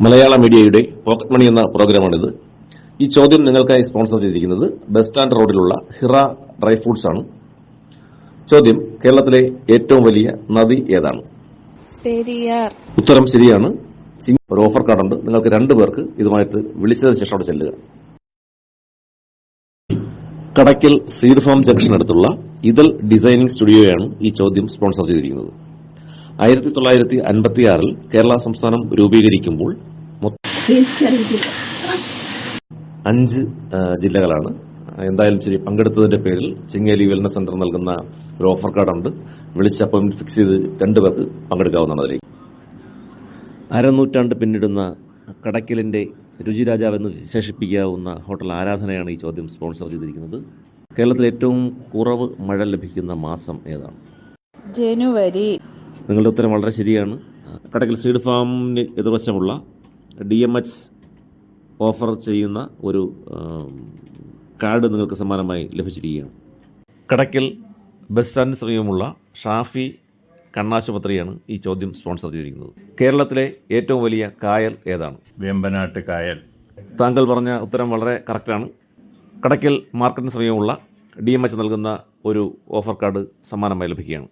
മലയാള മീഡിയയുടെ pocket money എന്ന പ്രോഗ്രാമാണിത്. ഈ ചോദ്യം നിങ്ങൾക്കായി സ്പോൺസർ ചെയ്തിരിക്കുന്നത് ബസ് സ്റ്റാൻഡ് റോഡിലുള്ള ഹിറ ഡ്രൈ ഫ്രൂട്ട്സ് ആണ്. ചോദ്യം: കേരളത്തിലെ ഏറ്റവും വലിയ നദി ഏതാണ്? പെരിയാർ. ഉത്തരം ശരിയാണ്. ഒരു ഓഫർ കാർഡുണ്ട്. നിങ്ങൾക്ക് 2 പേർക്ക് ഇതുമായിട്ട് വിളിച്ചതിന് ശേഷം അവിടെ ചെല്ലുക. കടയ്ക്കൽ സീഡ് ഫാം ജംഗ്ഷനടുത്തുള്ള ഇതൽ ഡിസൈനിംഗ് സ്റ്റുഡിയോയാണ് ഈ ചോദ്യം സ്പോൺസർ ചെയ്തിരിക്കുന്നത്. 1956 കേരള സംസ്ഥാനം രൂപീകരിക്കുമ്പോൾ 5 ജില്ലകളാണ്. എന്തായാലും ശരി, പങ്കെടുത്തതിന്റെ പേരിൽ ചിങ്ങേലി വെൽനസ് സെന്റർ നൽകുന്ന ഒരു ഓഫർ കാർഡുണ്ട്. വിളിച്ച് അപ്പോയിന്റ്മെന്റ് ഫിക്സ് ചെയ്ത് 2 പേർക്ക് പങ്കെടുക്കാവുന്നതാണ്. അതിലേക്ക് അരനൂറ്റാണ്ട് പിന്നിടുന്ന കടയ്ക്കലിന്റെ രുചിരാജാവെന്ന് വിശേഷിപ്പിക്കാവുന്ന ഹോട്ടൽ ആരാധനയാണ് ഈ ചോദ്യം സ്പോൺസർ ചെയ്തിരിക്കുന്നത്. കേരളത്തിൽ ഏറ്റവും കുറവ് മഴ ലഭിക്കുന്ന മാസം ഏതാണ്? ജനുവരി. നിങ്ങളുടെ ഉത്തരം വളരെ ശരിയാണ്. കടയ്ക്കൽ സീഡ് ഫാമിന് എതിർവശമുള്ള DMH ഓഫർ ചെയ്യുന്ന ഒരു കാർഡ് നിങ്ങൾക്ക് സമ്മാനമായി ലഭിച്ചിരിക്കുകയാണ്. കടയ്ക്കൽ ബസ് സ്റ്റാൻഡിന് സമീപമുള്ള ഷാഫി കണ്ണാശുപത്രിയാണ് ഈ ചോദ്യം സ്പോൺസർ ചെയ്തിരിക്കുന്നത്. കേരളത്തിലെ ഏറ്റവും വലിയ കായൽ ഏതാണ്? വേമ്പനാട്ട് കായൽ. താങ്കൾ പറഞ്ഞ ഉത്തരം വളരെ കറക്റ്റാണ്. കടയ്ക്കൽ മാർക്കറ്റിന് സമീപമുള്ള DMH നൽകുന്ന ഒരു ഓഫർ കാർഡ് സമ്മാനമായി ലഭിക്കുകയാണ്.